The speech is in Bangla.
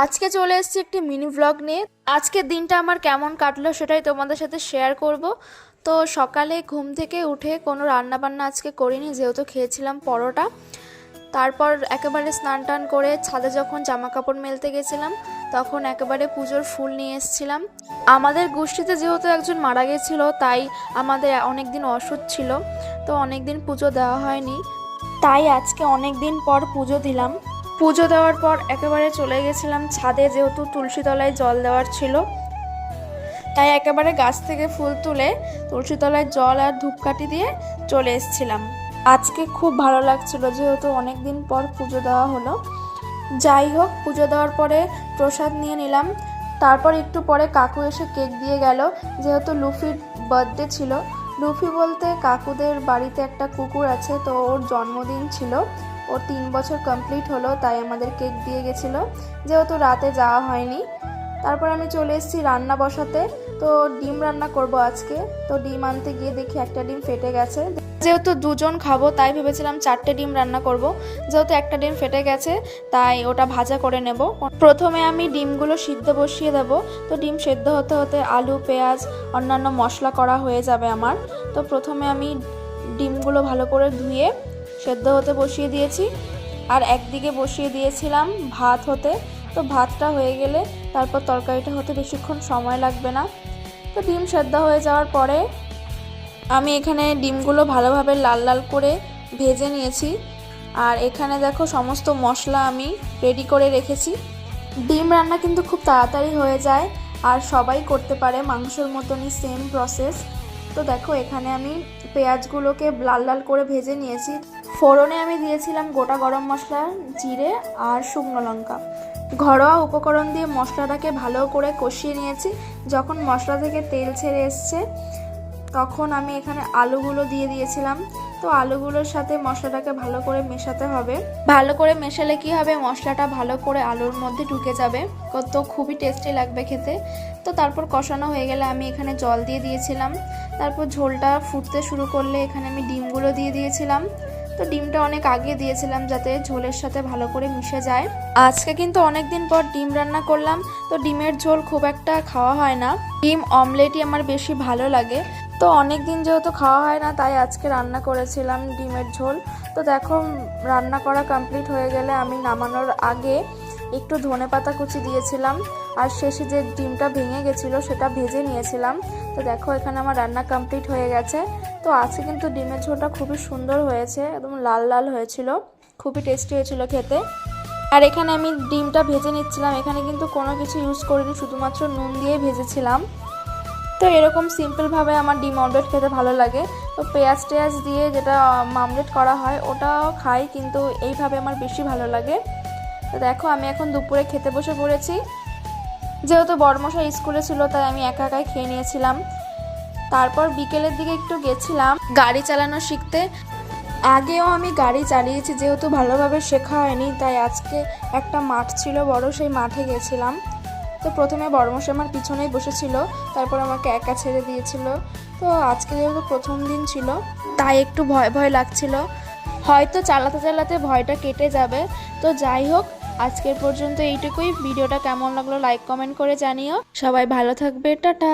আজকে চলে এসেছি একটি মিনি ব্লগ নিয়ে। আজকের দিনটা আমার কেমন কাটলো সেটাই তোমাদের সাথে শেয়ার করব। তো সকালে ঘুম থেকে উঠে কোনো রান্না বান্না আজকে করিনি, যেহেতু খেয়েছিলাম পরোটা। তারপর একেবারে স্নান টান করে ছাদে যখন জামা কাপড় মেলতে গেছিলাম তখন একেবারে পুজোর ফুল নিয়ে এসেছিলাম। আমাদের গোষ্ঠীতে যেহেতু একজন মারা গেছিলো, তাই আমাদের অনেক দিন অসুখ ছিল, তো অনেক দিন পুজো দেওয়া হয়নি, তাই আজকে অনেক দিন পর পুজো দিলাম। পুজো দেওয়ার পর একেবারে চলে গেছিলাম ছাদে, যেহেতু তুলসী তলায় জল দেওয়ার ছিল, তাই একেবারে গাছ থেকে ফুল তুলে তুলসী তলায় জল আর ধূপকাঠি দিয়ে চলে এসেছিলাম। আজকে খুব ভালো লাগছিল, যেহেতু অনেক দিন পর পুজো দেওয়া হলো। যাই হোক, পুজো দেওয়ার পরে প্রসাদ নিয়ে নিলাম। তারপর একটু পরে কাকু এসে কেক দিয়ে গেল, যেহেতু লুফির বার্থডে ছিল। লুফি বলতে কাকুদের বাড়িতে একটা কুকুর আছে, তো ওর জন্মদিন ছিল, ওর 3 বছর কমপ্লিট হলো, তাই আমাদের কেক দিয়ে গেছিলো, যেহেতু রাতে যাওয়া হয়নি। তারপর আমি চলে এসেছি রান্না বসাতে। তো ডিম রান্না করব আজকে। তো ডিম আনতে গিয়ে দেখি একটা ডিম ফেটে গেছে, যেহেতু দুজন খাবো তাই ভেবেছিলাম 4টে ডিম রান্না করব, যেহেতু একটা ডিম ফেটে গেছে তাই ওটা ভাজা করে নেব। প্রথমে আমি ডিমগুলো সিদ্ধ বসিয়ে দেব। তো ডিম সেদ্ধ হতে হতে আলু, পেঁয়াজ, অন্যান্য মশলা করা হয়ে যাবে আমার। তো প্রথমে আমি ডিমগুলো ভালো করে ধুয়ে সেদ্ধ হতে বসিয়ে দিয়েছি, আর একদিকে বসিয়ে দিয়েছিলাম ভাত হতে। তো ভাতটা হয়ে গেলে তারপর তরকারিটা হতে বেশিক্ষণ সময় লাগবে না। তো ডিম সেদ্ধ হয়ে যাওয়ার পরে আমি এখানে ডিমগুলো ভালোভাবে লাল লাল করে ভেজে নিয়েছি, আর এখানে দেখো সমস্ত মশলা আমি রেডি করে রেখেছি। ডিম রান্না কিন্তু খুব তাড়াতাড়ি হয়ে যায়, আর সবাই করতে পারে, মাংসের মতনই সেম প্রসেস। তো দেখো এখানে আমি পেঁয়াজগুলোকে লাল লাল করে ভেজে নিয়েছি। ফোড়নে আমি দিয়েছিলাম গোটা গরম মশলা, জিরে আর শুকনো লঙ্কা। ঘরোয়া উপকরণ দিয়ে মশলাটাকে ভালো করে কষিয়ে নিয়েছি। যখন মশলা থেকে তেল ছেড়ে এসছে তখন আমি এখানে আলুগুলো দিয়ে দিয়েছিলাম। তো আলুগুলোর সাথে মশলাটাকে ভালো করে মেশাতে হবে। ভালো করে মেশালে কি হবে, মশলাটা ভালো করে আলুর মধ্যে ঢুকে যাবে, তো খুবই টেস্টি লাগবে খেতে। তো তারপর কষানো হয়ে গেলে আমি এখানে জল দিয়ে দিয়েছিলাম। তারপর ঝোলটা ফুটতে শুরু করলে এখানে আমি ডিমগুলো দিয়ে দিয়েছিলাম। তো ডিমটা অনেক আগে দিয়েছিলাম যাতে ঝোলের সাথে ভালো করে মিশে যায়। আজকে কিন্তু অনেক দিন পর ডিম রান্না করলাম, তো ডিমের ঝোল খুব একটা খাওয়া হয় না, ডিম অমলেটই আমার বেশি ভালো লাগে। তো অনেক দিন যেহেতু খাওয়া হয় না, তাই আজকে রান্না করেছিলাম ডিমের ঝোল। তো দেখো রান্না করা কমপ্লিট হয়ে গেলে আমি নামানোর আগে একটু ধনেপাতা কুচি দিয়েছিলাম, আর শেষে যে ডিমটা ভেঙে গেছিলো সেটা ভেজে নিয়েছিলাম। তো দেখো এখানে আমার রান্না কমপ্লিট হয়ে গেছে। তো আজকে কিন্তু ডিমের ঝোলটা খুবই সুন্দর হয়েছে, একদম লাল লাল হয়েছিল, খুবই টেস্টি হয়েছিল খেতে। আর এখানে আমি ডিমটা ভেজে নিচ্ছিলাম, এখানে কিন্তু কোনো কিছু ইউজ করিনি, শুধুমাত্র নুন দিয়ে ভেজেছিলাম। তো এরকম সিম্পলভাবে আমার ডিম অমলেট খেতে ভালো লাগে। তো পেঁয়াজ টেয়াজ দিয়ে যেটা অমলেট করা হয় ওটাও খাই, কিন্তু এইভাবে আমার বেশি ভালো লাগে। তো দেখো আমি এখন দুপুরে খেতে বসে পড়েছি। যেহেতু বড়মশাই স্কুলে ছিল তাই আমি একা একাই খেয়ে নিয়েছিলাম। তারপর বিকেলের দিকে একটু গেছিলাম গাড়ি চালানো শিখতে। আগেও আমি গাড়ি চালিয়েছি, যেহেতু ভালোভাবে শেখা হয়নি, তাই আজকে একটা মাঠ ছিল বড়, সেই মাঠে গেছিলাম। তো প্রথমে বড়মশাই আমার পিছনেই বসেছিল, তারপর আমাকে একা ছেড়ে দিয়েছিল। তো আজকে যেহেতু প্রথম দিন ছিল তাই একটু ভয় ভয় লাগছিল, হয়তো চালাতে চালাতে ভয়টা কেটে যাবে। তো যাই হোক, আজকের পর্যন্ত এইটুকুই। ভিডিওটা কেমন লাগলো লাইক কমেন্ট করে জানিও। সবাই ভালো থাকবে, টাটা।